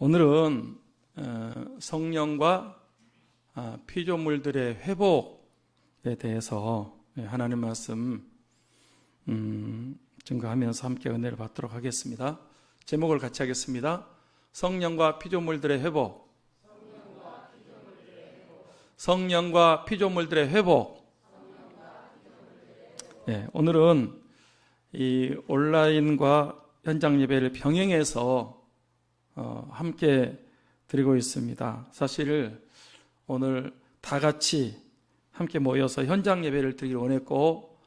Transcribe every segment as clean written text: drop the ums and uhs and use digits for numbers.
오늘은 성령과 피조물들의 회복에 대해서 하나님 말씀 증거하면서 함께 은혜를 받도록 하겠습니다. 제목을 같이 하겠습니다. 성령과 피조물들의 회복. 성령과 피조물들의 회복. 오늘은 이 온라인과 현장 예배를 병행해서 함께 드리고 있습니다. 사실 오늘 다 같이 함께 모여서 현장 예배를 드리길 원했고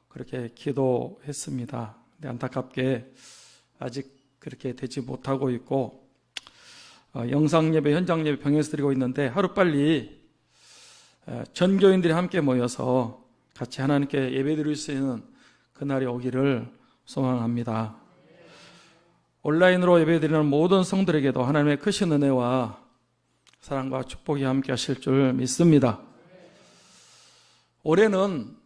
그렇게 기도했습니다. 근데 안타깝게 아직 그렇게 되지 못하고 있고 영상 예배, 현장 예배 병행해서 드리고 있는데 하루빨리 전 교인들이 함께 모여서 같이 하나님께 예배 드릴 수 있는 그날이 오기를 소망합니다. 온라인으로 예배드리는 모든 성들에게도 하나님의 크신 은혜와 사랑과 축복이 함께 하실 줄 믿습니다. 올해는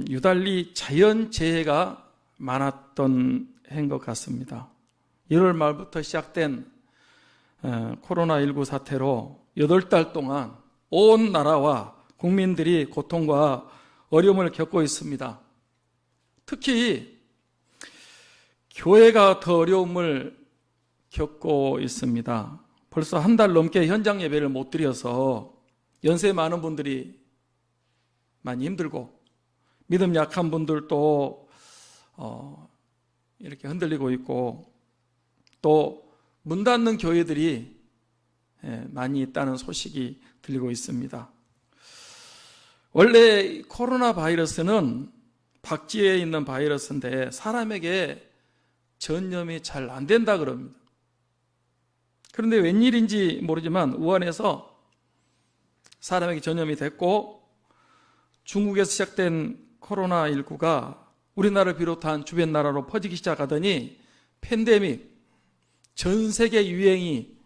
유달리 자연재해가 많았던 해인 것 같습니다. 1월 말부터 시작된 코로나19 사태로 8달 동안 온 나라와 국민들이 고통과 어려움을 겪고 있습니다. 특히 교회가 더 어려움을 겪고 있습니다. 벌써 한 달 넘게 현장 예배를 못 드려서 연세 많은 분들이 많이 힘들고 믿음 약한 분들도 이렇게 흔들리고 있고 또 문 닫는 교회들이 많이 있다는 소식이 들리고 있습니다. 원래 코로나 바이러스는 박쥐에 있는 바이러스인데 사람에게 전염이 잘 안 된다 그럽니다. 그런데 웬일인지 모르지만 우한에서 사람에게 전염이 됐고 중국에서 시작된 코로나19가 우리나라를 비롯한 주변 나라로 퍼지기 시작하더니 팬데믹, 전 세계 유행이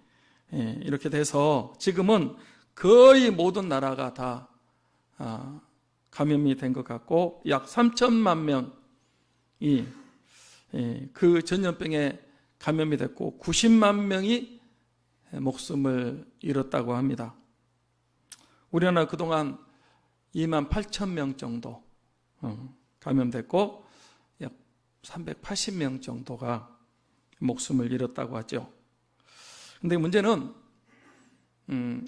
이렇게 돼서 지금은 거의 모든 나라가 다 감염이 된 것 같고 약 3천만 명이 그 전염병에 감염이 됐고 90만 명이 목숨을 잃었다고 합니다. 우리나라 그동안 2만 8천 명 정도 감염됐고 약 380명 정도가 목숨을 잃었다고 하죠. 그런데 문제는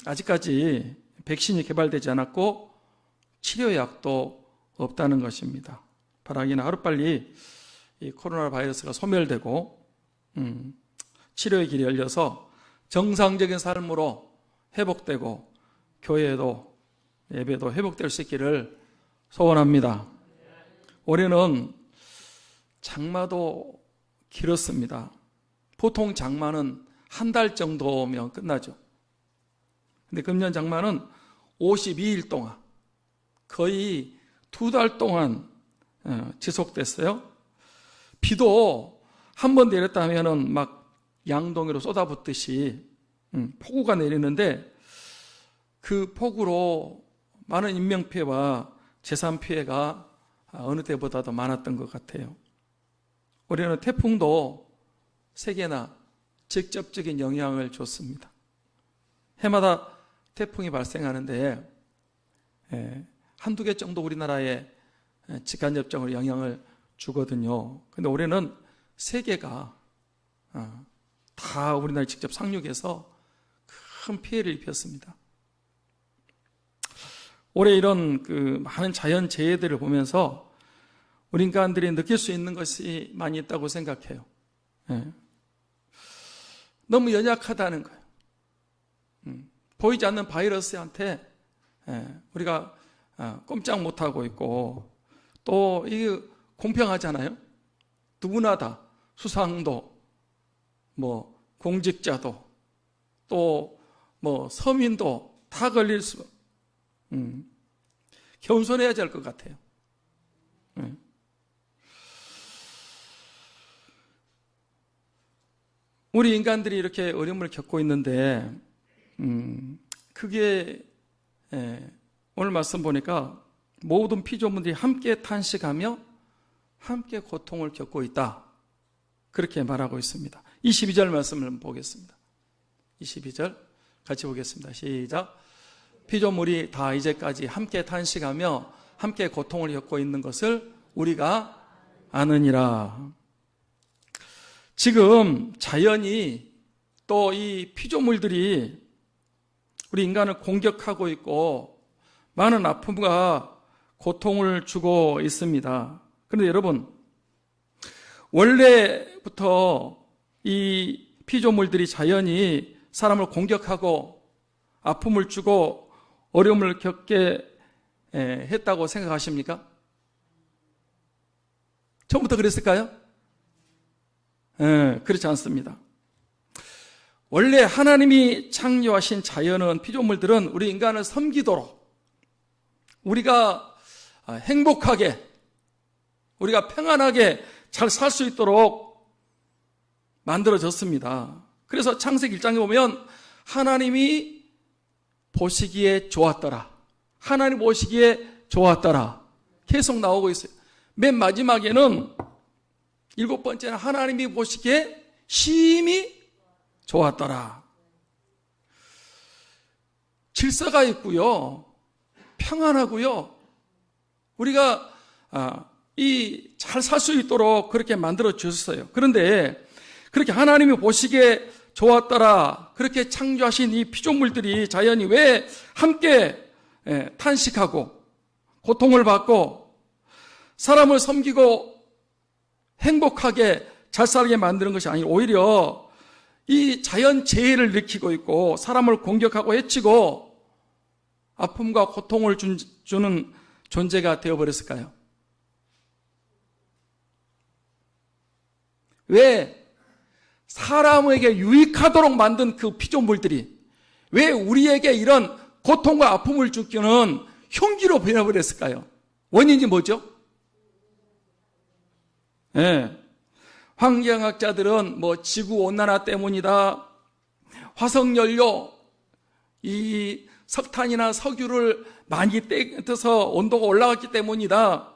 아직까지 백신이 개발되지 않았고 치료약도 없다는 것입니다. 바라기는 하루빨리 이 코로나 바이러스가 소멸되고 치료의 길이 열려서 정상적인 삶으로 회복되고 교회도 예배도 회복될 수 있기를 소원합니다. 올해는 장마도 길었습니다. 보통 장마는 한 달 정도면 끝나죠. 근데 금년 장마는 52일 동안 거의 2달 동안 지속됐어요. 비도 한 번 내렸다 하면은 막 양동이로 쏟아붓듯이 폭우가 내리는데 그 폭우로 많은 인명피해와 재산 피해가 어느 때보다도 많았던 것 같아요. 올해는 태풍도 세계나 직접적인 영향을 줬습니다. 해마다 태풍이 발생하는데 한두 개 정도 우리나라에 직간접적으로 영향을 주거든요. 근데 올해는 세 개가 다 우리나라에 직접 상륙해서 큰 피해를 입혔습니다. 올해 이런 그 많은 자연 재해들을 보면서 우리 인간들이 느낄 수 있는 것이 많이 있다고 생각해요. 너무 연약하다는 거예요. 보이지 않는 바이러스한테 우리가 꼼짝 못하고 있고 또 이게 공평하잖아요. 누구나 다 수상도 뭐 공직자도 또 뭐 서민도 다 걸릴 수 겸손해야 될 것 같아요. 우리 인간들이 이렇게 어려움을 겪고 있는데 그게 오늘 말씀 보니까 모든 피조물들이 함께 탄식하며 함께 고통을 겪고 있다. 그렇게 말하고 있습니다. 22절 말씀을 보겠습니다. 22절 같이 보겠습니다. 시작. 피조물이 다 이제까지 함께 탄식하며 함께 고통을 겪고 있는 것을 우리가 아느니라. 지금 자연이 또 이 피조물들이 우리 인간을 공격하고 있고 많은 아픔과 고통을 주고 있습니다. 그런데 여러분, 원래부터 이 피조물들이 자연이 사람을 공격하고 아픔을 주고 어려움을 겪게 했다고 생각하십니까? 처음부터 그랬을까요? 그렇지 않습니다. 원래 하나님이 창조하신 자연은, 피조물들은 우리 인간을 섬기도록, 우리가 행복하게, 우리가 평안하게 잘 살 수 있도록 만들어졌습니다. 그래서 창세기 1장에 보면 하나님이 보시기에 좋았더라, 하나님 보시기에 좋았더라 계속 나오고 있어요. 맨 마지막에는 7번째는 하나님이 보시기에 심히 좋았더라. 질서가 있고요, 평안하고요, 우리가 잘 살 수 있도록 그렇게 만들어 주셨어요. 그런데 그렇게 하나님이 보시기에 좋았더라, 그렇게 창조하신 이 피조물들이, 자연이 왜 함께 탄식하고 고통을 받고 사람을 섬기고 행복하게 잘 살게 만드는 것이 아니라 오히려 이 자연 재해를 일으키고 있고 사람을 공격하고 해치고 아픔과 고통을 주는 존재가 되어버렸을까요? 왜 사람에게 유익하도록 만든 그 피조물들이 왜 우리에게 이런 고통과 아픔을 주기는 흉기로 변해버렸을까요? 원인이 뭐죠? 환경학자들은 지구온난화 때문이다, 화석연료, 이 석탄이나 석유를 많이 떼서 온도가 올라갔기 때문이다,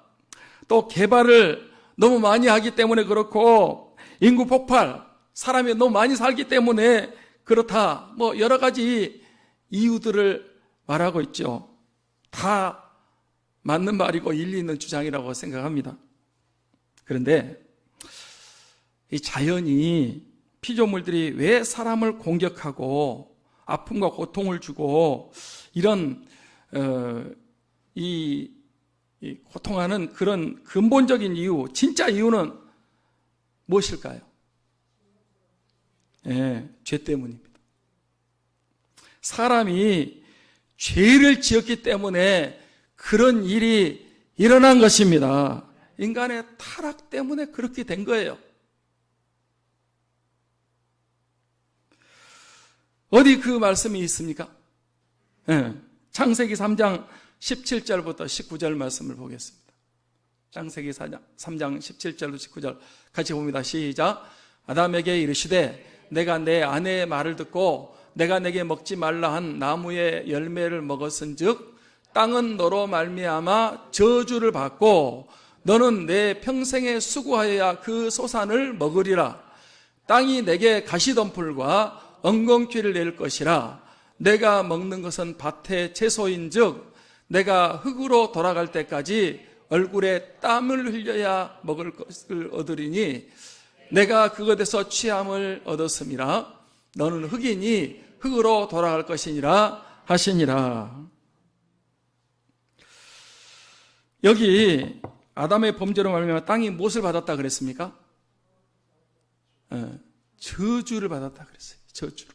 또 개발을 너무 많이 하기 때문에 그렇고, 인구 폭발, 사람이 너무 많이 살기 때문에 그렇다, 여러 가지 이유들을 말하고 있죠. 다 맞는 말이고 일리 있는 주장이라고 생각합니다. 그런데 이 자연이, 피조물들이 왜 사람을 공격하고 아픔과 고통을 주고 이런 이 고통하는 그런 근본적인 이유, 진짜 이유는 무엇일까요? 죄 때문입니다. 사람이 죄를 지었기 때문에 그런 일이 일어난 것입니다. 인간의 타락 때문에 그렇게 된 거예요. 어디 그 말씀이 있습니까? 창세기 3장 17절부터 19절 말씀을 보겠습니다. 창세기 3장 17절부터 19절 같이 봅니다. 시작. 아담에게 이르시되 내가 내 아내의 말을 듣고 내가 내게 먹지 말라 한 나무의 열매를 먹었은즉 땅은 너로 말미암아 저주를 받고 너는 내 평생에 수고하여야 그 소산을 먹으리라. 땅이 내게 가시덤불과 엉겅퀴를 낼 것이라. 내가 먹는 것은 밭의 채소인즉 내가 흙으로 돌아갈 때까지 얼굴에 땀을 흘려야 먹을 것을 얻으리니 내가 그것에서 취함을 얻었음이라. 너는 흙이니 흙으로 돌아갈 것이니라 하시니라. 여기 아담의 범죄로 말미암아 땅이 무엇을 받았다 그랬습니까? 저주를 받았다 그랬어요. 저주를.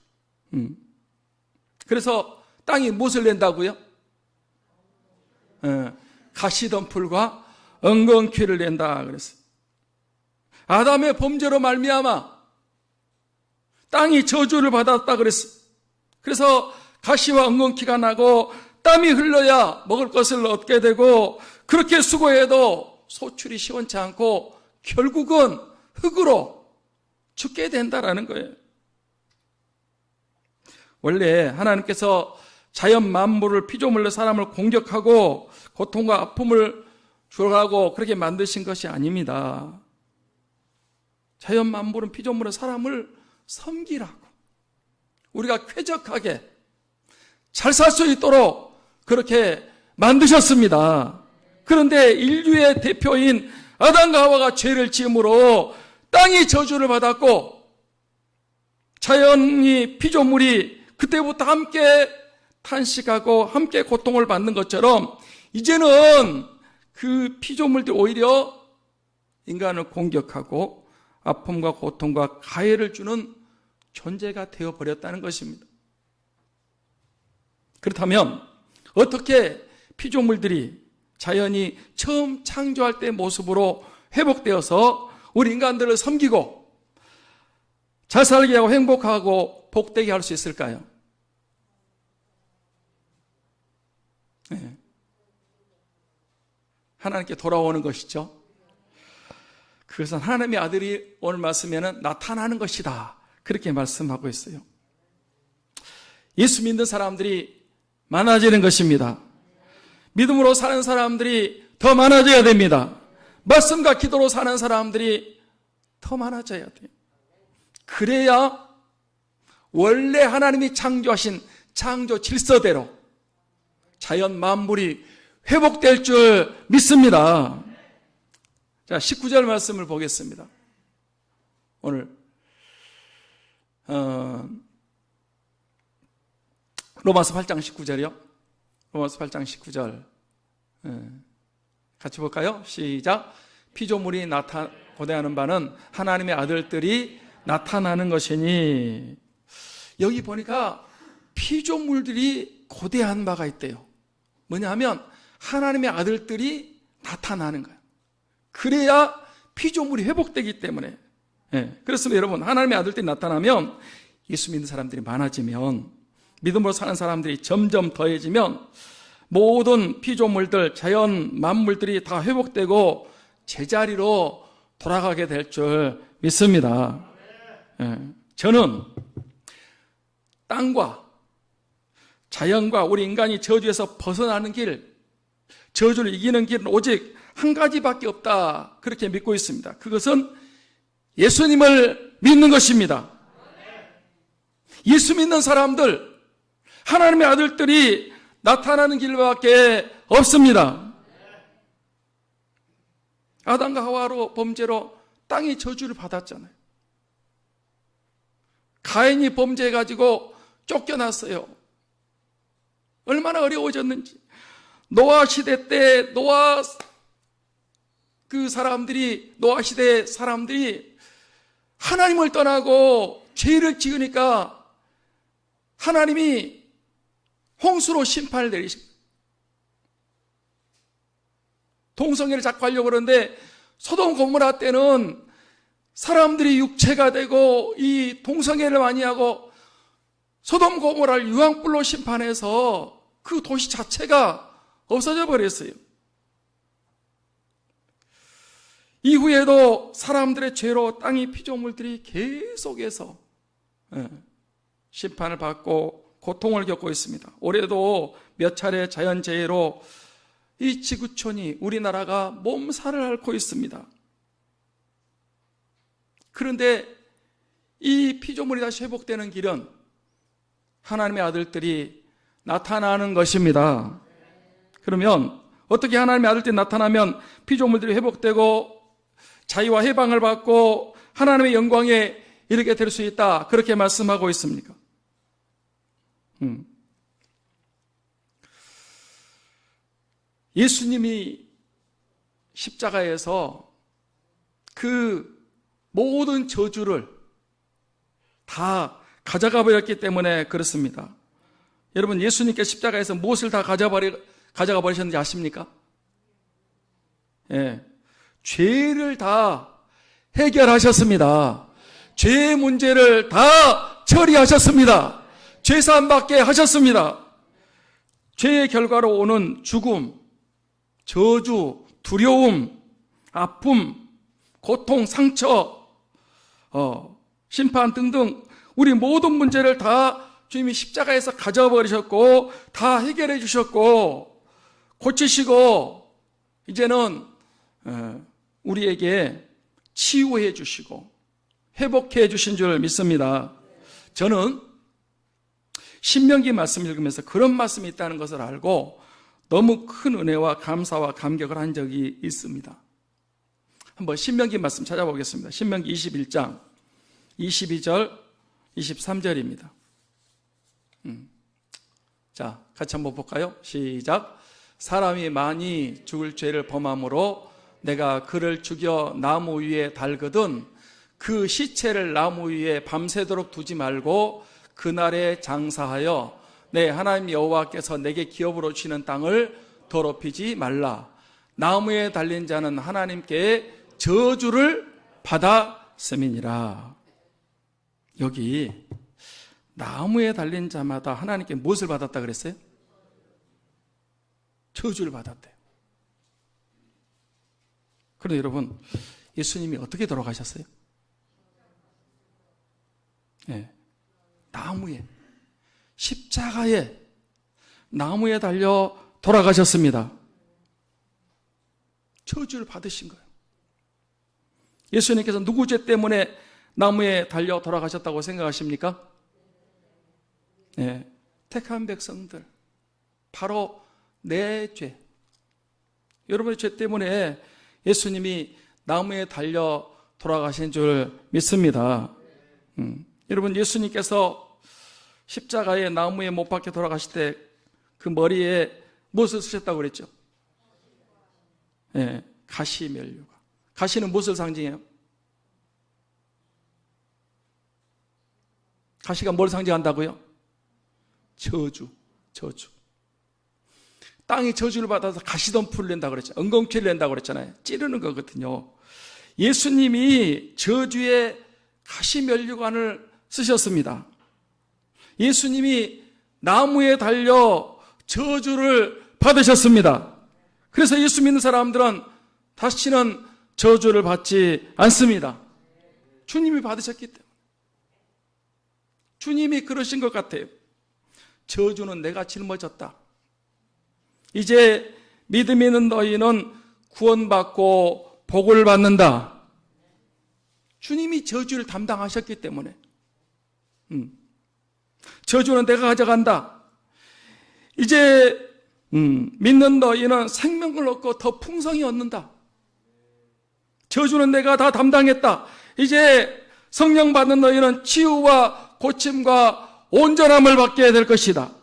그래서 땅이 무엇을 낸다고요? 가시덤불과 엉겅퀴를 낸다 그랬어요. 아담의 범죄로 말미암아 땅이 저주를 받았다 그랬어요. 그래서 가시와 엉겅퀴가 나고 땀이 흘러야 먹을 것을 얻게 되고 그렇게 수고해도 소출이 시원치 않고 결국은 흙으로 죽게 된다라는 거예요. 원래 하나님께서 자연 만물을, 피조물로 사람을 공격하고 고통과 아픔을 주라고 그렇게 만드신 것이 아닙니다. 자연 만물은, 피조물은 사람을 섬기라고, 우리가 쾌적하게 잘 살 수 있도록 그렇게 만드셨습니다. 그런데 인류의 대표인 아담과 하와가 죄를 지음으로 땅이 저주를 받았고 자연이 피조물이 그때부터 함께 탄식하고 함께 고통을 받는 것처럼 이제는 그 피조물들이 오히려 인간을 공격하고 아픔과 고통과 가해를 주는 존재가 되어버렸다는 것입니다. 그렇다면 어떻게 피조물들이 자연이 처음 창조할 때의 모습으로 회복되어서 우리 인간들을 섬기고 잘 살게 하고 행복하고 복되게 할 수 있을까요? 네. 하나님께 돌아오는 것이죠. 그것은 하나님의 아들이 오늘 말씀에는 나타나는 것이다, 그렇게 말씀하고 있어요. 예수 믿는 사람들이 많아지는 것입니다. 믿음으로 사는 사람들이 더 많아져야 됩니다. 말씀과 기도로 사는 사람들이 더 많아져야 돼요. 그래야 원래 하나님이 창조하신 창조 질서대로 자연 만물이 회복될 줄 믿습니다. 자, 19절 말씀을 보겠습니다. 오늘 로마서 8장 19절이요. 로마서 8장 19절 같이 볼까요? 시작. 피조물이 고대하는 바는 하나님의 아들들이 나타나는 것이니. 여기 보니까 피조물들이 고대한 바가 있대요. 뭐냐 하면 하나님의 아들들이 나타나는 거예요. 그래야 피조물이 회복되기 때문에. 그렇습니다. 여러분, 하나님의 아들들이 나타나면 예수 믿는 사람들이 많아지면, 믿음으로 사는 사람들이 점점 더해지면 모든 피조물들, 자연 만물들이 다 회복되고 제자리로 돌아가게 될 줄 믿습니다. 저는 땅과 자연과 우리 인간이 저주에서 벗어나는 길, 저주를 이기는 길은 오직 한 가지밖에 없다, 그렇게 믿고 있습니다. 그것은 예수님을 믿는 것입니다. 예수 믿는 사람들, 하나님의 아들들이 나타나는 길밖에 없습니다. 아담과 하와로 범죄로 땅이 저주를 받았잖아요. 가인이 범죄해가지고 쫓겨났어요. 얼마나 어려워졌는지. 노아 시대 때 노아 시대 사람들이 하나님을 떠나고 죄를 지으니까 하나님이 홍수로 심판을 내리십니다. 동성애를 자꾸 하려고 그러는데 소돔 고모라 때는 사람들이 육체가 되고 이 동성애를 많이 하고 소돔 고모라를 유황불로 심판해서 그 도시 자체가 없어져 버렸어요. 이후에도 사람들의 죄로 땅의 피조물들이 계속해서 심판을 받고 고통을 겪고 있습니다. 올해도 몇 차례 자연재해로 이 지구촌이, 우리나라가 몸살을 앓고 있습니다. 그런데 이 피조물이 다시 회복되는 길은 하나님의 아들들이 나타나는 것입니다. 그러면 어떻게 하나님의 아들들이 나타나면 피조물들이 회복되고 자유와 해방을 받고 하나님의 영광에 이르게 될 수 있다, 그렇게 말씀하고 있습니까? 예수님이 십자가에서 그 모든 저주를 다 가져가 버렸기 때문에 그렇습니다. 여러분, 예수님께 십자가에서 무엇을 다 가져가 버리셨는지 아십니까? 죄를 다 해결하셨습니다. 죄의 문제를 다 처리하셨습니다. 죄사함 받게 하셨습니다. 죄의 결과로 오는 죽음, 저주, 두려움, 아픔, 고통, 상처, 심판 등등 우리 모든 문제를 다 주님이 십자가에서 가져버리셨고 다 해결해 주셨고 고치시고 이제는 우리에게 치유해 주시고 회복해 주신 줄 믿습니다. 저는 신명기 말씀 읽으면서 그런 말씀이 있다는 것을 알고 너무 큰 은혜와 감사와 감격을 한 적이 있습니다. 한번 신명기 말씀 찾아보겠습니다. 신명기 21장 22절 23절입니다. 자, 같이 한번 볼까요? 시작. 사람이 많이 죽을 죄를 범함으로 내가 그를 죽여 나무 위에 달거든 그 시체를 나무 위에 밤새도록 두지 말고 그날에 장사하여 내 하나님 여호와께서 내게 기업으로 주시는 땅을 더럽히지 말라. 나무에 달린 자는 하나님께 저주를 받았음이니라. 여기 나무에 달린 자마다 하나님께 무엇을 받았다 그랬어요? 저주를 받았대요. 그런데 여러분, 예수님이 어떻게 돌아가셨어요? 네, 나무에, 십자가에, 나무에 달려 돌아가셨습니다. 저주를 받으신 거예요. 예수님께서 누구 죄 때문에 나무에 달려 돌아가셨다고 생각하십니까? 네, 택한 백성들, 바로 내 죄, 여러분의 죄 때문에 예수님이 나무에 달려 돌아가신 줄 믿습니다. 여러분, 예수님께서 십자가에 나무에 못 박혀 돌아가실 때 그 머리에 무엇을 쓰셨다고 그랬죠? 네, 가시면류관. 가시는 무엇을 상징해요? 가시가 뭘 상징한다고요? 저주. 땅이 저주를 받아서 가시덤불을 낸다고 그랬죠. 엉겅퀴를 낸다고 그랬잖아요. 찌르는 거거든요. 예수님이 저주의 가시면류관을 쓰셨습니다. 예수님이 나무에 달려 저주를 받으셨습니다. 그래서 예수 믿는 사람들은 다시는 저주를 받지 않습니다. 주님이 받으셨기 때문에. 주님이 그러신 것 같아요. 저주는 내가 짊어졌다. 이제 믿음 있는 너희는 구원받고 복을 받는다. 주님이 저주를 담당하셨기 때문에. 저주는 내가 가져간다. 이제 믿는 너희는 생명을 얻고 더 풍성히 얻는다. 저주는 내가 다 담당했다. 이제 성령 받는 너희는 치유와 고침과 온전함을 받게 될 것이다.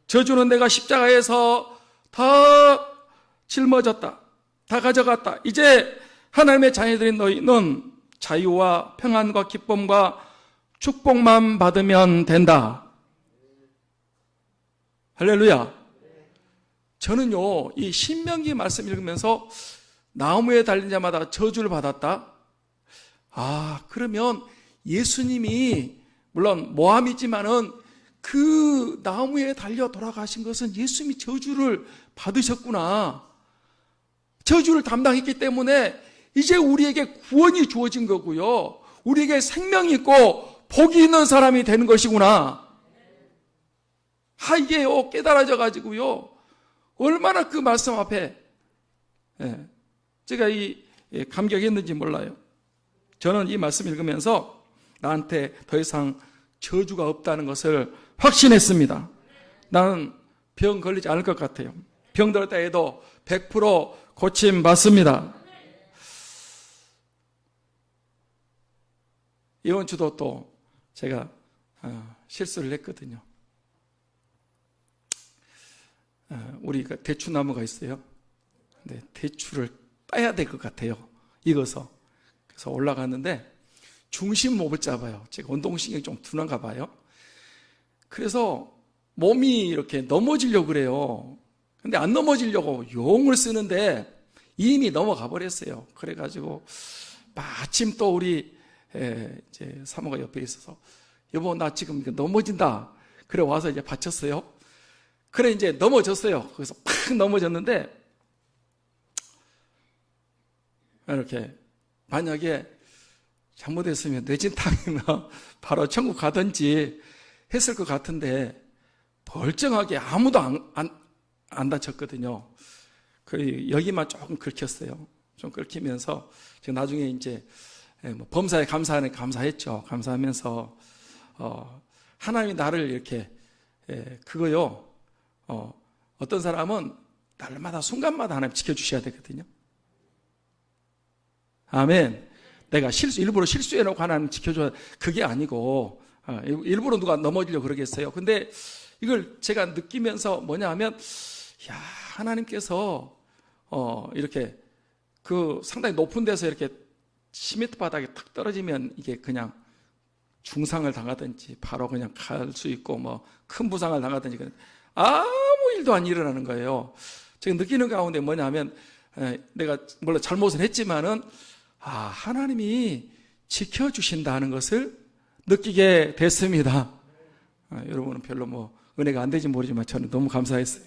저주는 내가 십자가에서 다 짊어졌다. 다 가져갔다. 이제 하나님의 자녀들인 너희는 자유와 평안과 기쁨과 축복만 받으면 된다. 할렐루야. 저는요, 이 신명기 말씀 읽으면서 나무에 달린 자마다 저주를 받았다. 그러면 예수님이 물론 모함이지만은 그 나무에 달려 돌아가신 것은 예수님이 저주를 받으셨구나. 저주를 담당했기 때문에 이제 우리에게 구원이 주어진 거고요. 우리에게 생명이 있고 복이 있는 사람이 되는 것이구나. 이게요, 깨달아져 가지고요. 얼마나 그 말씀 앞에 제가 감격했는지 몰라요. 저는 이 말씀 읽으면서 나한테 더 이상 저주가 없다는 것을 확신했습니다. 나는 병 걸리지 않을 것 같아요. 병 들었다 해도 100% 고침 받습니다. 이번 주도 또 제가 실수를 했거든요. 우리 대추나무가 있어요. 근데 대추를 따야 될 것 같아요. 익어서. 그래서 올라갔는데 중심 못 잡아요. 제가 운동신경이 좀 둔한가 봐요. 그래서 몸이 이렇게 넘어지려고 그래요. 근데 안 넘어지려고 용을 쓰는데 이미 넘어가 버렸어요. 그래가지고 마침 또 우리 이제 사모가 옆에 있어서 여보, 나 지금 넘어진다. 그래 와서 이제 받쳤어요. 그래 이제 넘어졌어요. 그래서 팍 넘어졌는데 이렇게 만약에 잘못했으면 뇌진탕이면 바로 천국 가든지 했을 것 같은데 멀쩡하게 아무도 안 다쳤거든요. 여기만 조금 긁혔어요. 좀 긁히면서 제가 나중에 이제 뭐 범사에 감사하는 감사했죠. 감사하면서 하나님이 나를 이렇게 그거요. 어떤 사람은 날마다 순간마다 하나님 지켜주셔야 되거든요. 아멘. 내가 일부러 실수해놓고 하나님 지켜줘야, 그게 아니고 일부러 누가 넘어지려고 그러겠어요. 근데 이걸 제가 느끼면서 뭐냐 하면, 야, 하나님께서 이렇게 그 상당히 높은 데서 이렇게 10m 바닥에 탁 떨어지면 이게 그냥 중상을 당하든지 바로 그냥 갈 수 있고 뭐 큰 부상을 당하든지 아무 일도 안 일어나는 거예요. 제가 느끼는 가운데 뭐냐 하면, 내가 물론 잘못은 했지만은 하나님이 지켜주신다는 것을 느끼게 됐습니다. 여러분은 별로 뭐 은혜가 안 되지 모르지만 저는 너무 감사했어요.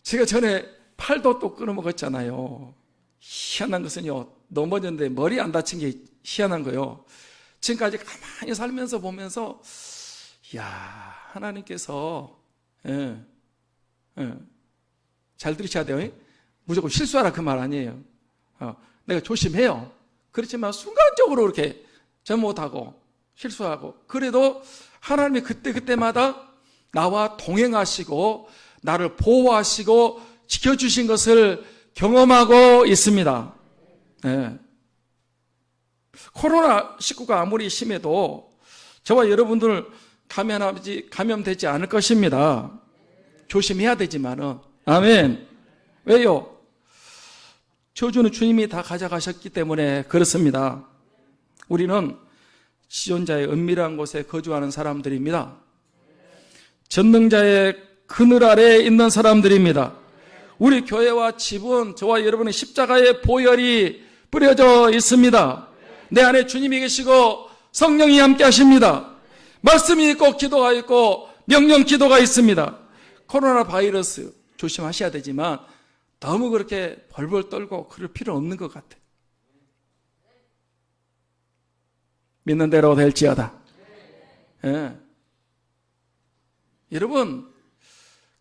제가 전에 팔도 또 끊어먹었잖아요. 희한한 것은요, 넘어졌는데 머리 안 다친 게 희한한 거예요. 지금까지 가만히 살면서 보면서, 이야, 하나님께서, 잘 들으셔야 돼요. 무조건 실수하라 그 말 아니에요. 내가 조심해요. 그렇지만 순간적으로 이렇게 잘못하고 실수하고, 그래도 하나님이 그때마다 나와 동행하시고 나를 보호하시고 지켜주신 것을 경험하고 있습니다. 네. 코로나19가 아무리 심해도 저와 여러분들 감염되지 않을 것입니다. 조심해야 되지만은. 아멘. 왜요? 저주는 주님이 다 가져가셨기 때문에 그렇습니다. 우리는 지존자의 은밀한 곳에 거주하는 사람들입니다. 전능자의 그늘 아래에 있는 사람들입니다. 우리 교회와 집은 저와 여러분의 십자가의 보혈이 뿌려져 있습니다. 내 안에 주님이 계시고 성령이 함께 하십니다. 말씀이 있고 기도가 있고 명령 기도가 있습니다. 코로나 바이러스 조심하셔야 되지만 너무 그렇게 벌벌 떨고 그럴 필요는 없는 것 같아요. 믿는 대로 될지어다. 예. 여러분,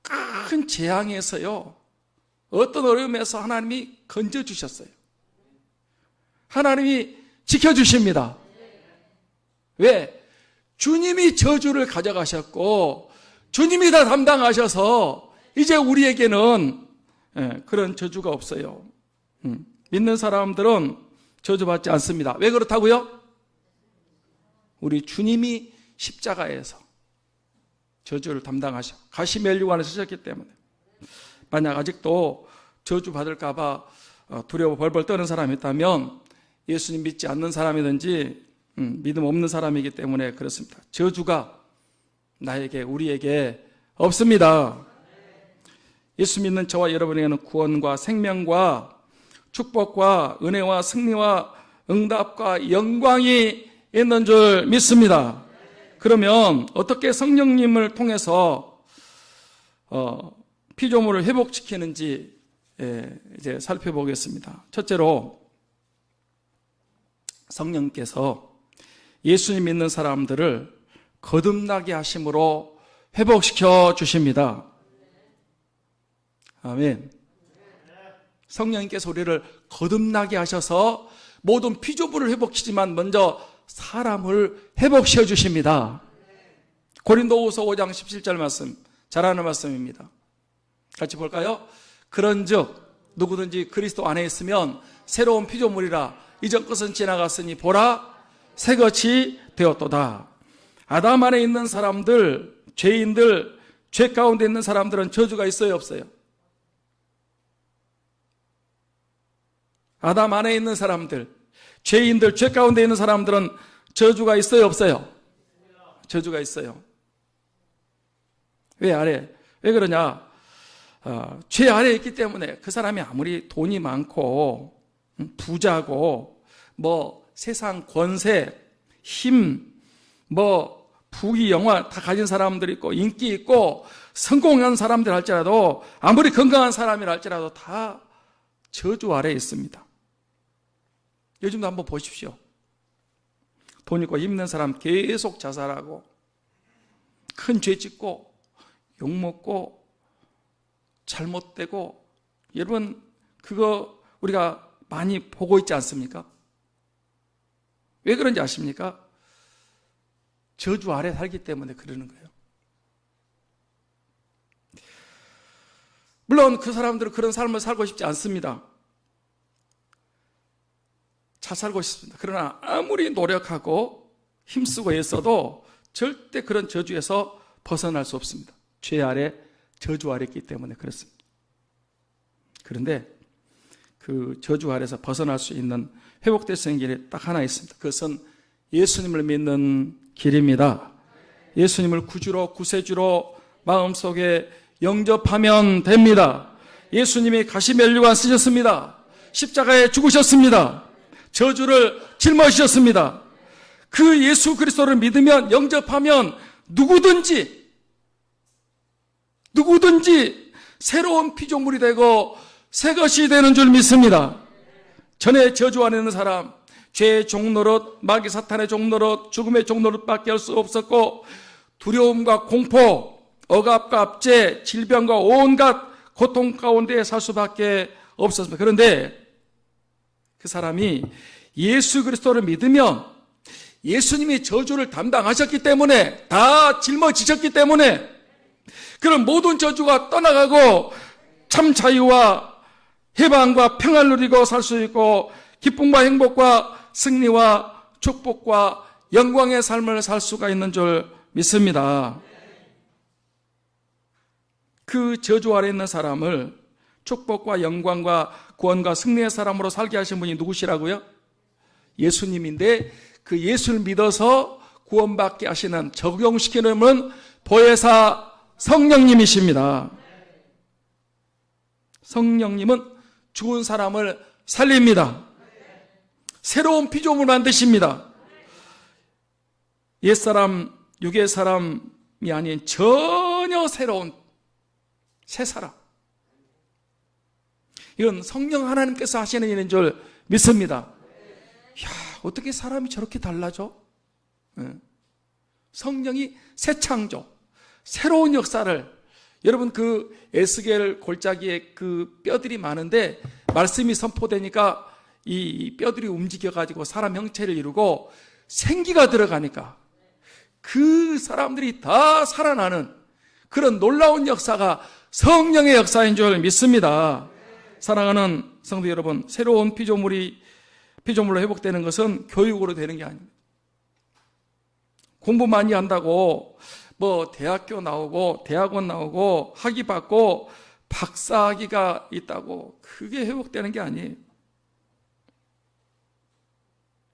큰 재앙에서요, 어떤 어려움에서 하나님이 건져주셨어요. 하나님이 지켜주십니다. 왜? 주님이 저주를 가져가셨고 주님이 다 담당하셔서 이제 우리에게는 그런 저주가 없어요. 믿는 사람들은 저주받지 않습니다. 왜 그렇다고요? 우리 주님이 십자가에서 저주를 담당하셔 가시멜류관을 쓰셨기 때문에. 만약 아직도 저주 받을까 봐 두려워 벌벌 떠는 사람이 있다면 예수님 믿지 않는 사람이든지 믿음 없는 사람이기 때문에 그렇습니다. 저주가 나에게, 우리에게 없습니다. 예수 믿는 저와 여러분에게는 구원과 생명과 축복과 은혜와 승리와 응답과 영광이 있는 줄 믿습니다. 그러면 어떻게 성령님을 통해서 피조물을 회복시키는지 이제 살펴보겠습니다. 첫째로, 성령께서 예수님 믿는 사람들을 거듭나게 하심으로 회복시켜 주십니다. 아멘. 성령님께서 우리를 거듭나게 하셔서 모든 피조물을 회복시키지만 먼저 사람을 회복시켜 주십니다. 고린도후서 5장 17절 말씀, 잘 아는 말씀입니다. 같이 볼까요? 그런즉 누구든지 그리스도 안에 있으면 새로운 피조물이라, 이전 것은 지나갔으니 보라 새것이 되었도다. 아담 안에 있는 사람들, 죄인들, 죄 가운데 있는 사람들은 저주가 있어요, 없어요? 아담 안에 있는 사람들, 죄인들, 죄 가운데 있는 사람들은 저주가 있어요, 없어요? 저주가 있어요. 왜 그러냐? 죄 아래에 있기 때문에. 그 사람이 아무리 돈이 많고 부자고 뭐 세상 권세, 힘, 뭐 부귀 영화 다 가진 사람들이 있고 인기 있고 성공한 사람들 할지라도, 아무리 건강한 사람이라 할지라도 다 저주 아래에 있습니다. 요즘도 한번 보십시오. 돈 있고 힘있는 사람 계속 자살하고 큰 죄 짓고 욕먹고 잘못되고, 여러분 그거 우리가 많이 보고 있지 않습니까? 왜 그런지 아십니까? 저주 아래 살기 때문에 그러는 거예요. 물론 그 사람들은 그런 삶을 살고 싶지 않습니다. 잘 살고 싶습니다. 그러나 아무리 노력하고 힘쓰고 애써도 절대 그런 저주에서 벗어날 수 없습니다. 죄 아래, 저주 아래 있기 때문에 그렇습니다. 그런데 그 저주 아래에서 벗어날 수 있는 회복될 수 있는 길이 딱 하나 있습니다. 그것은 예수님을 믿는 길입니다. 예수님을 구주로, 구세주로 마음속에 영접하면 됩니다. 예수님이 가시면류관 쓰셨습니다. 십자가에 죽으셨습니다. 저주를 짊어지셨습니다. 그 예수 그리스도를 믿으면, 영접하면 누구든지 새로운 피조물이 되고 새 것이 되는 줄 믿습니다. 전에 저주 안에 있는 사람, 죄의 종노릇, 마귀 사탄의 종노릇, 죽음의 종노릇밖에 할 수 없었고, 두려움과 공포, 억압과 압제, 질병과 온갖 고통 가운데 살 수밖에 없었습니다. 그런데 그 사람이 예수 그리스도를 믿으면 예수님이 저주를 담당하셨기 때문에, 다 짊어지셨기 때문에 그런 모든 저주가 떠나가고 참 자유와 해방과 평안을 누리고 살 수 있고 기쁨과 행복과 승리와 축복과 영광의 삶을 살 수가 있는 줄 믿습니다. 그 저주 아래 있는 사람을 축복과 영광과 구원과 승리의 사람으로 살게 하신 분이 누구시라고요? 예수님인데 그 예수를 믿어서 구원받게 하시는, 적용시키는 분은 보혜사 성령님이십니다. 성령님은 죽은 사람을 살립니다. 새로운 피조물 만드십니다. 옛사람, 육의 사람이 아닌 전혀 새로운 새 사람. 이건 성령 하나님께서 하시는 일인 줄 믿습니다. 이야, 어떻게 사람이 저렇게 달라져? 성령이 새 창조, 새로운 역사를, 여러분 그 에스겔 골짜기에 그 뼈들이 많은데 말씀이 선포되니까 이 뼈들이 움직여가지고 사람 형체를 이루고 생기가 들어가니까 그 사람들이 다 살아나는 그런 놀라운 역사가 성령의 역사인 줄 믿습니다. 사랑하는 성도 여러분, 새로운 피조물로 회복되는 것은 교육으로 되는 게 아닙니다. 공부 많이 한다고 뭐 대학교 나오고 대학원 나오고 학위 받고 박사학위가 있다고 그게 회복되는 게 아니에요.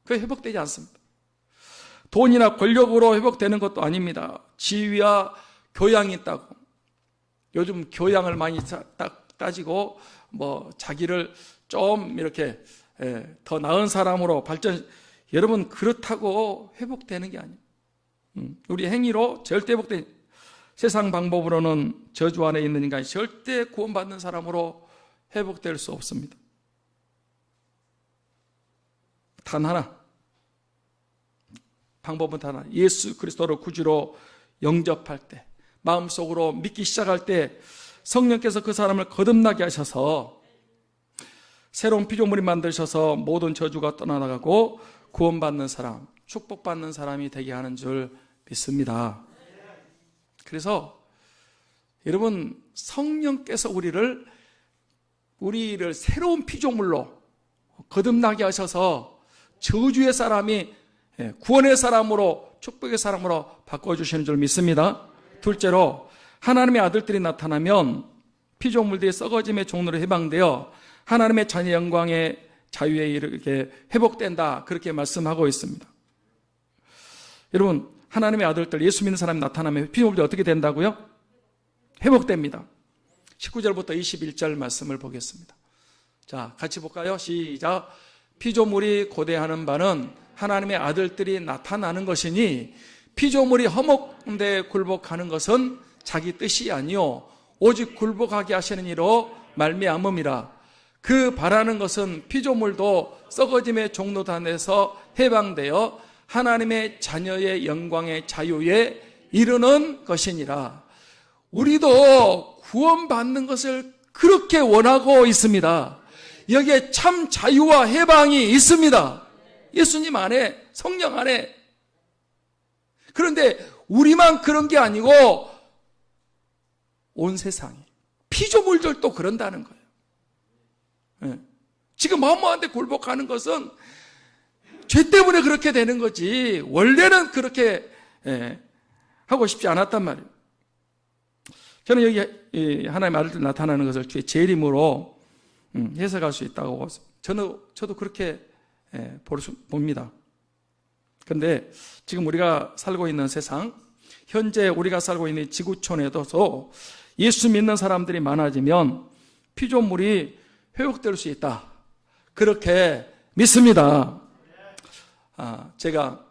그게 회복되지 않습니다. 돈이나 권력으로 회복되는 것도 아닙니다. 지위와 교양이 있다고. 요즘 교양을 많이 따지고 뭐 자기를 좀 이렇게 더 나은 사람으로 여러분 그렇다고 회복되는 게 아니에요. 우리 행위로 절대 회복된, 세상 방법으로는 저주 안에 있는 인간이 절대 구원받는 사람으로 회복될 수 없습니다. 단 하나, 방법은 단 하나, 예수 그리스도를 구주로 영접할 때, 마음속으로 믿기 시작할 때 성령께서 그 사람을 거듭나게 하셔서 새로운 피조물이 만드셔서 모든 저주가 떠나가고 구원받는 사람, 축복받는 사람이 되게 하는 줄 믿습니다. 그래서 여러분, 성령께서 우리를 새로운 피조물로 거듭나게 하셔서 저주의 사람이 구원의 사람으로, 축복의 사람으로 바꿔주시는 줄 믿습니다. 둘째로, 하나님의 아들들이 나타나면 피조물들이 썩어짐의 종로로 해방되어 하나님의 자녀 영광의 자유에 이르게 회복된다, 그렇게 말씀하고 있습니다. 여러분, 하나님의 아들들, 예수 믿는 사람이 나타나면 피조물들이 어떻게 된다고요? 회복됩니다. 19절부터 21절 말씀을 보겠습니다. 자, 같이 볼까요? 시작. 피조물이 고대하는 바는 하나님의 아들들이 나타나는 것이니 피조물이 허목되 굴복하는 것은 자기 뜻이 아니요 오직 굴복하게 하시는 이로 말미암음이라. 그 바라는 것은 피조물도 썩어짐의 종로단에서 해방되어 하나님의 자녀의 영광의 자유에 이르는 것이니라. 우리도 구원받는 것을 그렇게 원하고 있습니다. 여기에 참 자유와 해방이 있습니다. 예수님 안에 성령 안에. 그런데 우리만 그런 게 아니고 온 세상이 피조물들도 그런다는 거예요. 예. 지금 마음한테 굴복하는 것은 죄 때문에 그렇게 되는 거지 원래는 그렇게 하고 싶지 않았단 말이에요. 저는 여기 하나님의 아들들 나타나는 것을 주의 재림으로 해석할 수 있다고 저도 그렇게 봅니다. 그런데 지금 우리가 살고 있는 세상, 현재 우리가 살고 있는 지구촌에도 예수 믿는 사람들이 많아지면 피조물이 회복될 수 있다. 그렇게 믿습니다. 제가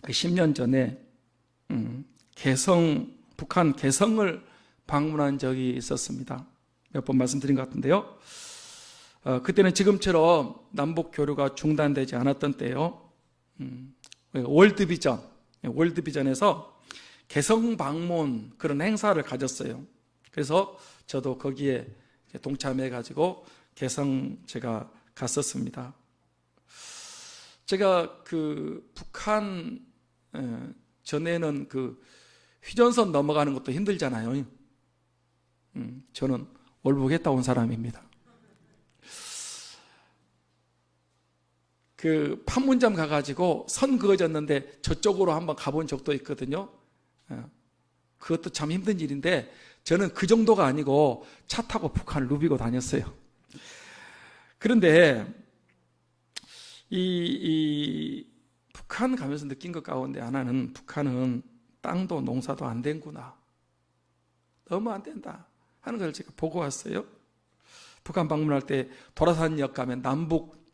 10년 전에 북한 개성을 방문한 적이 있었습니다. 몇 번 말씀드린 것 같은데요. 그때는 지금처럼 남북 교류가 중단되지 않았던 때예요. 월드비전에서 개성 방문 그런 행사를 가졌어요. 그래서 저도 거기에 동참해가지고 개성 제가 갔었습니다. 제가 그 북한 전에는 그 휴전선 넘어가는 것도 힘들잖아요. 저는 월북했다 온 사람입니다. 그 판문점 가가지고 선 그어졌는데 저쪽으로 한번 가본 적도 있거든요. 그것도 참 힘든 일인데 저는 그 정도가 아니고 차 타고 북한을 누비고 다녔어요. 그런데 이 북한 가면서 느낀 것 가운데 하나는 북한은 땅도 농사도 안 된구나. 너무 안 된다 하는 걸 제가 보고 왔어요. 북한 방문할 때 도라산역 가면 남북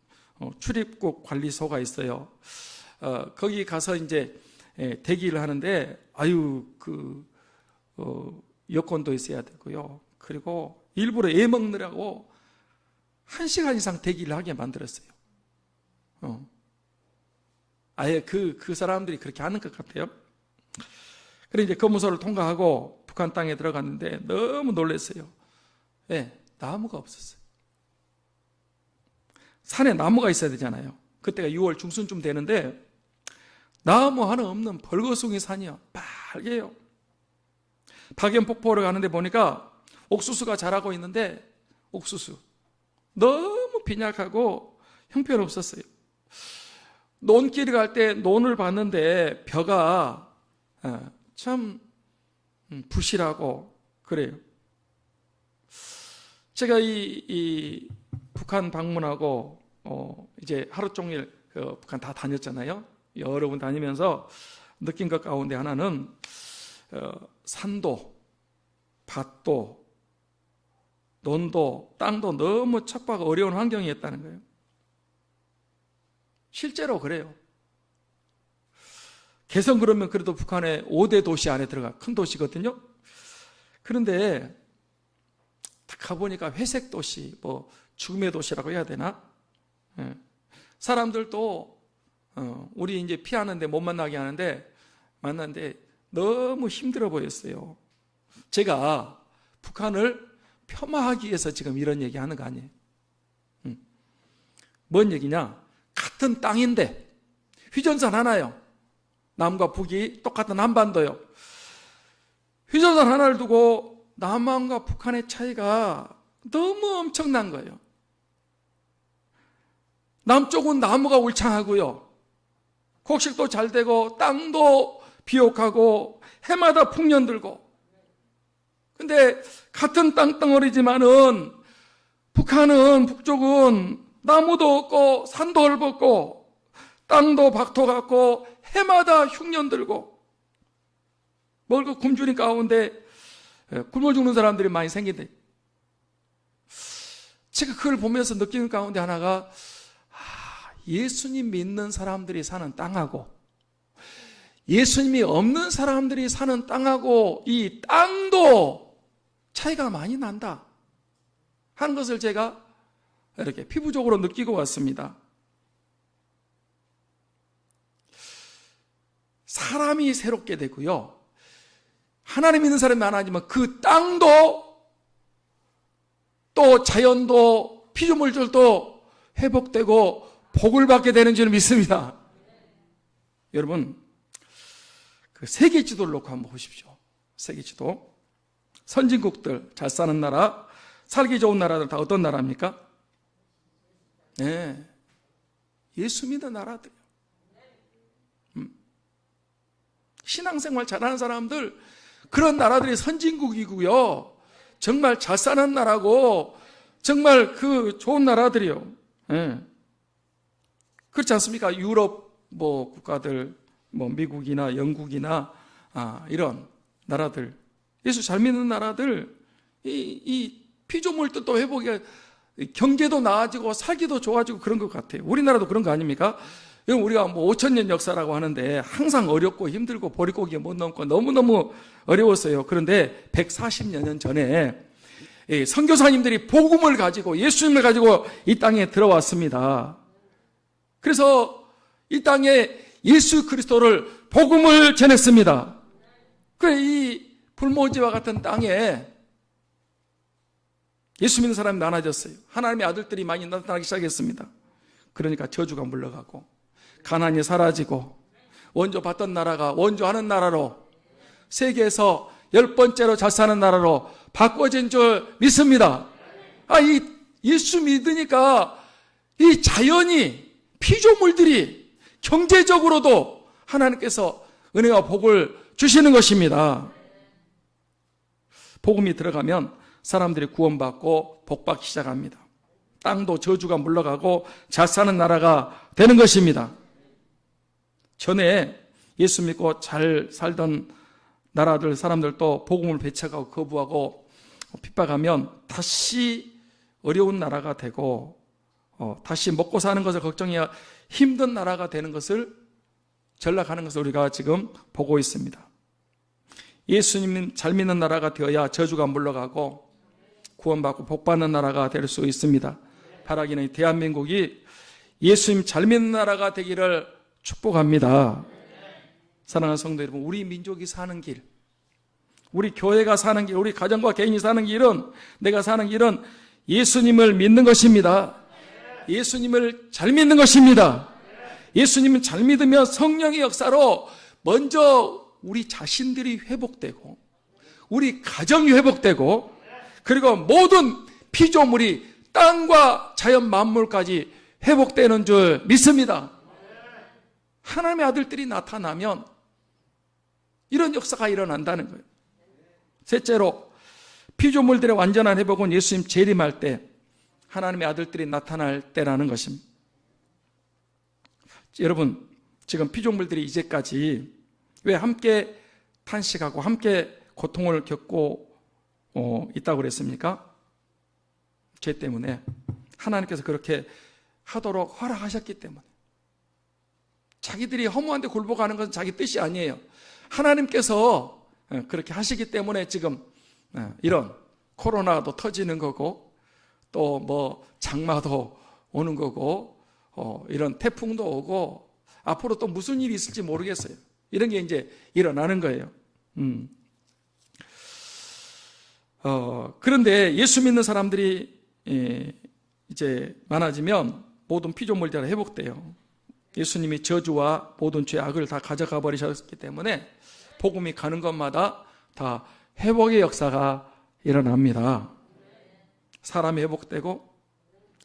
출입국 관리소가 있어요. 거기 가서 이제 대기를 하는데 여권도 있어야 되고요. 그리고 일부러 애 먹느라고 1시간 이상 대기를 하게 만들었어요. 아예 그 사람들이 그렇게 하는 것 같아요. 그래 이제 검문소를 통과하고 북한 땅에 들어갔는데 너무 놀랐어요. 나무가 없었어요. 산에 나무가 있어야 되잖아요. 그때가 6월 중순쯤 되는데 나무 하나 없는 벌거숭이 산이요. 빨개요. 박연폭포를 가는데 보니까 옥수수가 자라고 있는데 옥수수 너무 빈약하고 형편없었어요. 논길을 갈 때 논을 봤는데 벼가 참 부실하고 그래요. 제가 이 북한 방문하고 이제 하루 종일 북한 다 다녔잖아요. 여러 번 다니면서 느낀 것 가운데 하나는 산도, 밭도, 논도, 땅도 너무 척박하고 어려운 환경이었다는 거예요. 실제로 그래요. 개성 그러면 그래도 북한의 5대 도시 안에 들어가 큰 도시거든요. 그런데 딱 가보니까 회색 도시, 죽음의 도시라고 해야 되나? 사람들도 우리 이제 피하는데 못 만나게 하는데 만났는데 너무 힘들어 보였어요. 제가 북한을 폄하하기 위해서 지금 이런 얘기 하는 거 아니에요. 뭔 얘기냐? 같은 땅인데 휴전선 하나요. 남과 북이 똑같은 한반도요. 휴전선 하나를 두고 남한과 북한의 차이가 너무 엄청난 거예요. 남쪽은 나무가 울창하고요. 곡식도 잘 되고 땅도 비옥하고 해마다 풍년 들고. 근데 같은 땅덩어리지만은 북쪽은 나무도 없고 산도 헐벗고 땅도 박토 같고 해마다 흉년 들고 멀고 굶주린 가운데 굶어 죽는 사람들이 많이 생긴대. 제가 그걸 보면서 느끼는 가운데 하나가 예수님 믿는 사람들이 사는 땅하고 예수님이 없는 사람들이 사는 땅하고 이 땅도 차이가 많이 난다 하는 것을 제가 이렇게 피부적으로 느끼고 왔습니다. 사람이 새롭게 되고요. 하나님 믿는 사람이 많아지면 그 땅도 또 자연도 피조물들도 회복되고 복을 받게 되는 줄 믿습니다. 여러분, 그 세계 지도를 놓고 한번 보십시오. 세계 지도. 선진국들, 잘 사는 나라, 살기 좋은 나라들 다 어떤 나라입니까? 네. 예수 믿는 나라들이요. 신앙생활 잘하는 사람들, 그런 나라들이 선진국이고요. 정말 잘 사는 나라고, 정말 그 좋은 나라들이요. 네. 그렇지 않습니까? 유럽 국가들, 미국이나 영국이나 이런 나라들, 예수 잘 믿는 나라들, 이 피조물도 또 회복이, 경제도 나아지고 살기도 좋아지고 그런 것 같아요. 우리나라도 그런 거 아닙니까? 우리가 5,000년 역사라고 하는데 항상 어렵고 힘들고 보릿고개 못 넘고 너무너무 어려웠어요. 그런데 140여 년 전에 선교사님들이 복음을 가지고 예수님을 가지고 이 땅에 들어왔습니다. 그래서 이 땅에 예수 그리스도를 복음을 전했습니다. 그래, 이 불모지와 같은 땅에 예수 믿는 사람이 많아졌어요. 하나님의 아들들이 많이 나타나기 시작했습니다. 그러니까 저주가 물러가고 가난이 사라지고 원조 받던 나라가 원조하는 나라로, 세계에서 10번째로 잘 사는 나라로 바꿔진 줄 믿습니다. 이 예수 믿으니까 이 자연이, 피조물들이 경제적으로도 하나님께서 은혜와 복을 주시는 것입니다. 복음이 들어가면 사람들이 구원받고 복받기 시작합니다. 땅도 저주가 물러가고 잘 사는 나라가 되는 것입니다. 전에 예수 믿고 잘 살던 나라들, 사람들도 복음을 배척하고 거부하고 핍박하면 다시 어려운 나라가 되고 다시 먹고 사는 것을 걱정해야 힘든 나라가 되는 것을, 전락하는 것을 우리가 지금 보고 있습니다. 예수님 잘 믿는 나라가 되어야 저주가 물러가고 구원받고 복받는 나라가 될 수 있습니다. 바라기는 대한민국이 예수님 잘 믿는 나라가 되기를 축복합니다. 사랑하는 성도 여러분, 우리 민족이 사는 길, 우리 교회가 사는 길, 우리 가정과 개인이 사는 길은, 내가 사는 길은 예수님을 믿는 것입니다. 예수님을 잘 믿는 것입니다. 예수님을 잘 믿으면 성령의 역사로 먼저 우리 자신들이 회복되고, 우리 가정이 회복되고, 그리고 모든 피조물이 땅과 자연 만물까지 회복되는 줄 믿습니다. 하나님의 아들들이 나타나면 이런 역사가 일어난다는 거예요. 셋째로, 피조물들의 완전한 회복은 예수님 재림할 때 하나님의 아들들이 나타날 때라는 것입니다. 여러분, 지금 피조물들이 이제까지 왜 함께 탄식하고 함께 고통을 겪고 있다고 그랬습니까? 죄 때문에. 하나님께서 그렇게 하도록 허락하셨기 때문에. 자기들이 허무한데 굴복하는 것은 자기 뜻이 아니에요. 하나님께서 그렇게 하시기 때문에 지금 이런 코로나도 터지는 거고, 또 장마도 오는 거고, 이런 태풍도 오고, 앞으로 또 무슨 일이 있을지 모르겠어요. 이런 게 이제 일어나는 거예요. 그런데 예수 믿는 사람들이 이제 많아지면 모든 피조물들이 회복돼요. 예수님이 저주와 모든 죄악을 다 가져가 버리셨기 때문에 복음이 가는 것마다 다 회복의 역사가 일어납니다. 사람이 회복되고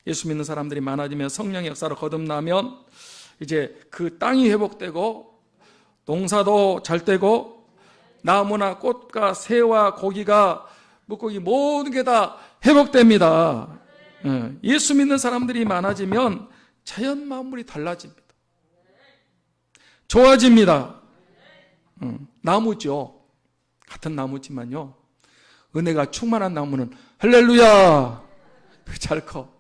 예수 믿는 사람들이 많아지면 성령의 역사로 거듭나면 이제 그 땅이 회복되고 농사도 잘 되고 나무나 꽃과 새와 고기가 물고기 모든 게 다 회복됩니다. 예수 믿는 사람들이 많아지면 자연 만물이 달라집니다. 좋아집니다. 나무죠. 같은 나무지만요, 은혜가 충만한 나무는 할렐루야 잘 커.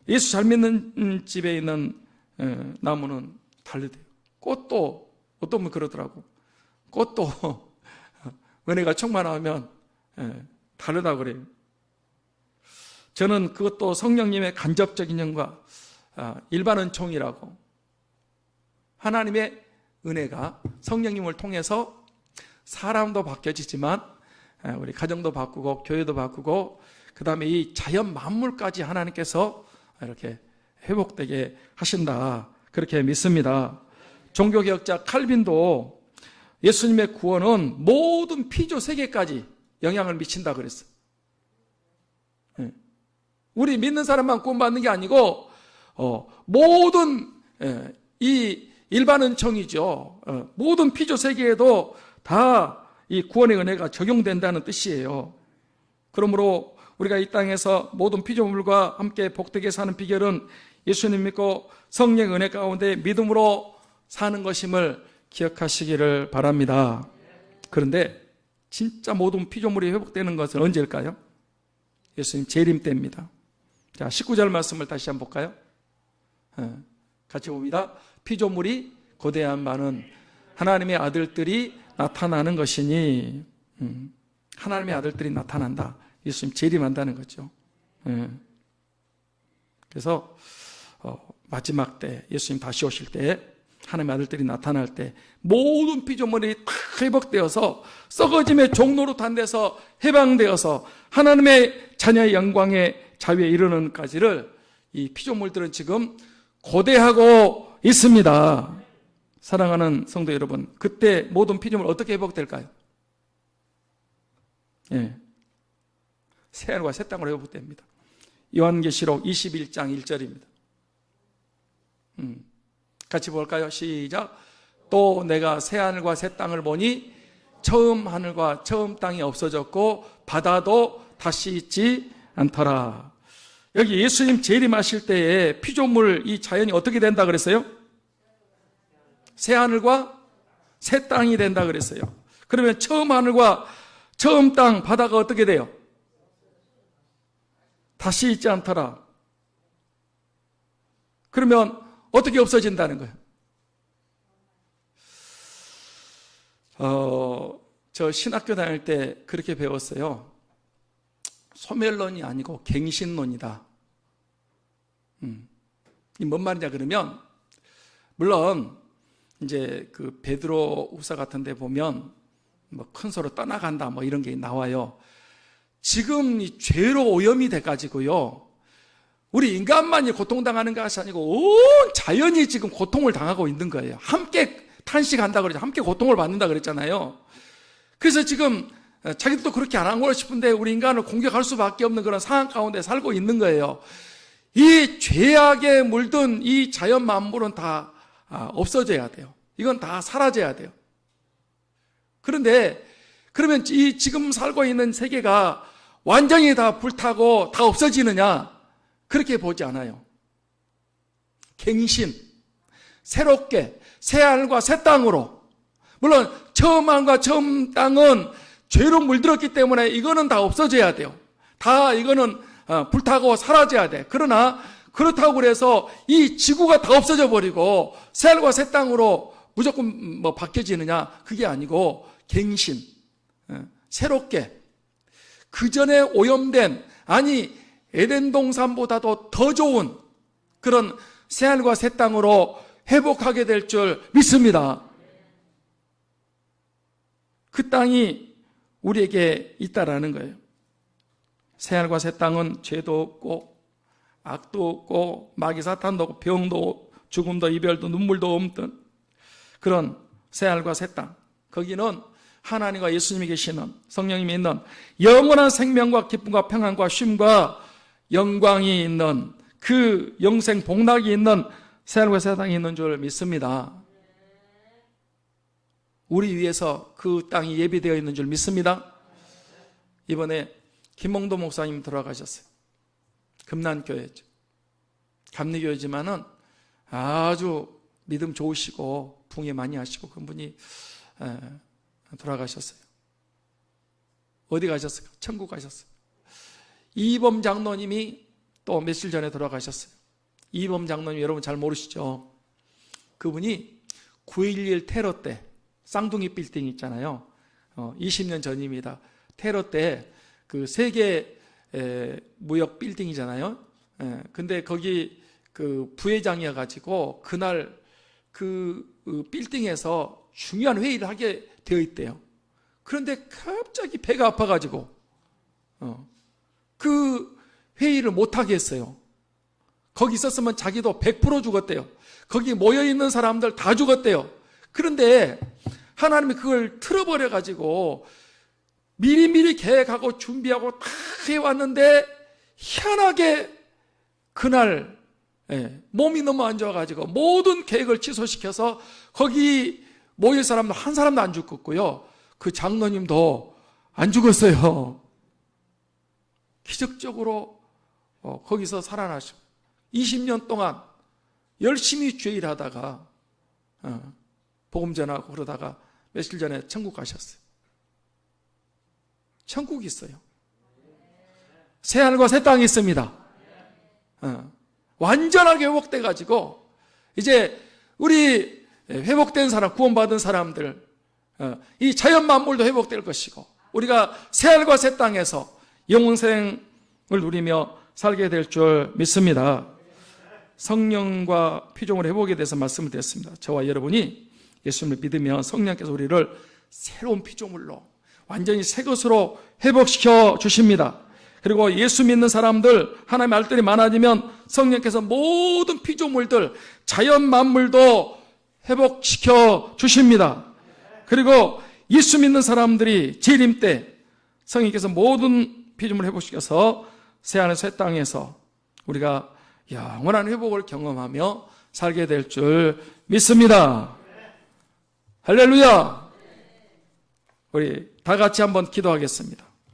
예수 잘 믿는 집에 있는 나무는 다르대요. 꽃도 어떤 분 그러더라고. 꽃도 은혜가 충만하면 다르다고 그래요. 저는 그것도 성령님의 간접적인 영과 일반 은총이라고, 하나님의 은혜가 성령님을 통해서 사람도 바뀌어지지만 우리 가정도 바꾸고 교회도 바꾸고 그 다음에 이 자연 만물까지 하나님께서 이렇게 회복되게 하신다, 그렇게 믿습니다. 종교개혁자 칼빈도 예수님의 구원은 모든 피조 세계까지 영향을 미친다 그랬어요. 우리 믿는 사람만 구원받는 게 아니고 모든 이 일반 은총이죠. 모든 피조 세계에도 다 이 구원의 은혜가 적용된다는 뜻이에요. 그러므로 우리가 이 땅에서 모든 피조물과 함께 복되게 사는 비결은 예수님 믿고 성령의 은혜 가운데 믿음으로 사는 것임을 기억하시기를 바랍니다. 그런데 진짜 모든 피조물이 회복되는 것은 언제일까요? 예수님 재림 때입니다. 자, 19절 말씀을 다시 한번 볼까요? 같이 봅니다. 피조물이 거대한 바는 하나님의 아들들이 나타나는 것이니, 하나님의 아들들이 나타난다. 예수님 재림한다는 거죠. 그래서 마지막 때, 예수님 다시 오실 때, 하나님의 아들들이 나타날 때 모든 피조물이 다 회복되어서 썩어짐의 종로로 단돼서 해방되어서 하나님의 자녀의 영광의 자유에 이르는까지를 이 피조물들은 지금 고대하고 있습니다. 사랑하는 성도 여러분, 그때 모든 피조물 어떻게 회복될까요? 새하늘과 새 땅으로 회복됩니다. 요한계시록 21장 1절입니다. 같이 볼까요? 시작. 또 내가 새하늘과 새 땅을 보니 처음 하늘과 처음 땅이 없어졌고 바다도 다시 있지 않더라. 여기 예수님 재림하실 때에 피조물 이 자연이 어떻게 된다 그랬어요? 새하늘과 새 땅이 된다 그랬어요. 그러면 처음 하늘과 처음 땅 바다가 어떻게 돼요? 다시 있지 않더라. 그러면 어떻게 없어진다는 거예요? 저 신학교 다닐 때 그렇게 배웠어요. 소멸론이 아니고 갱신론이다. 이 뭔 말이냐 그러면, 물론 이제 그 베드로 후서 같은 데 보면 뭐 큰 소로 떠나간다 뭐 이런 게 나와요. 지금 이 죄로 오염이 돼 가지고요, 우리 인간만이 고통당하는 것이 아니고 온 자연이 지금 고통을 당하고 있는 거예요. 함께 탄식한다 그러죠. 함께 고통을 받는다 그랬잖아요. 그래서 지금 자기들도 그렇게 안 하고 싶은데 우리 인간을 공격할 수밖에 없는 그런 상황 가운데 살고 있는 거예요. 이 죄악에 물든 이 자연 만물은 다 없어져야 돼요. 이건 다 사라져야 돼요. 그런데 그러면 이 지금 살고 있는 세계가 완전히 다 불타고 다 없어지느냐? 그렇게 보지 않아요. 갱신, 새롭게 새 하늘과 새 땅으로. 물론 처음 하늘과 처음 땅은 죄로 물들었기 때문에 이거는 다 없어져야 돼요. 다 이거는 불타고 사라져야 돼. 그러나 그렇다고 그래서 이 지구가 다 없어져 버리고 새 하늘과 새 땅으로 무조건 뭐 바뀌어지느냐? 그게 아니고 갱신, 새롭게 그 전에 오염된, 아니 에덴 동산보다도 더 좋은 그런 새하늘과 새 땅으로 회복하게 될 줄 믿습니다. 그 땅이 우리에게 있다라는 거예요. 새하늘과 새 땅은 죄도 없고 악도 없고 마귀 사탄도 없고 병도 죽음도 이별도 눈물도 없던 그런 새하늘과 새 땅, 거기는 하나님과 예수님이 계시는, 성령님이 있는 영원한 생명과 기쁨과 평안과 쉼과 영광이 있는, 그 영생 복락이 있는 새하늘과 새 땅이 있는 줄 믿습니다. 우리 위해서 그 땅이 예비되어 있는 줄 믿습니다. 이번에 김몽도 목사님 돌아가셨어요. 금난교회죠. 감리교회지만은 아주 믿음 좋으시고 붕괴 많이 하시고 그분이 돌아가셨어요. 어디 가셨어요? 천국 가셨어요. 이범 장로님이 또 며칠 전에 돌아가셨어요. 이범 장로님 여러분 잘 모르시죠? 그분이 9.11 테러 때 쌍둥이 빌딩 있잖아요. 20년 전입니다. 테러 때 그 세계 무역 빌딩이잖아요. 근데 거기 그 부회장이어가지고 그날 그 빌딩에서 중요한 회의를 하게 되어 있대요. 그런데 갑자기 배가 아파가지고 그 회의를 못하게 했어요. 거기 있었으면 자기도 100% 죽었대요. 거기 모여있는 사람들 다 죽었대요. 그런데 하나님이 그걸 틀어버려가지고 미리미리 계획하고 준비하고 다 해왔는데 희한하게 그날 몸이 너무 안 좋아가지고 모든 계획을 취소시켜서 거기 모일 사람도 한 사람도 안 죽었고요. 그 장로님도 안 죽었어요. 기적적으로 거기서 살아나시고 20년 동안 열심히 죄일하다가 복음 전하고 그러다가 며칠 전에 천국 가셨어요. 천국이 있어요. 새하늘과 새 땅이 있습니다. 완전하게 회복돼 가지고 이제 우리 회복된 사람, 구원받은 사람들, 이 자연 만물도 회복될 것이고 우리가 새하늘과 새 땅에서 영생을 누리며 살게 될 줄 믿습니다. 성령과 피조물 회복에 대해서 말씀을 드렸습니다. 저와 여러분이 예수님을 믿으면 성령께서 우리를 새로운 피조물로 완전히 새 것으로 회복시켜 주십니다. 그리고 예수 믿는 사람들, 하나님의 알뜰이 많아지면 성령께서 모든 피조물들, 자연 만물도 회복시켜 주십니다. 그리고 예수 믿는 사람들이 재림 때 성령께서 모든 피조물을 회복시켜서 새하늘 새 땅에서 우리가 영원한 회복을 경험하며 살게 될 줄 믿습니다. 할렐루야! 우리 다 같이 한번 기도하겠습니다.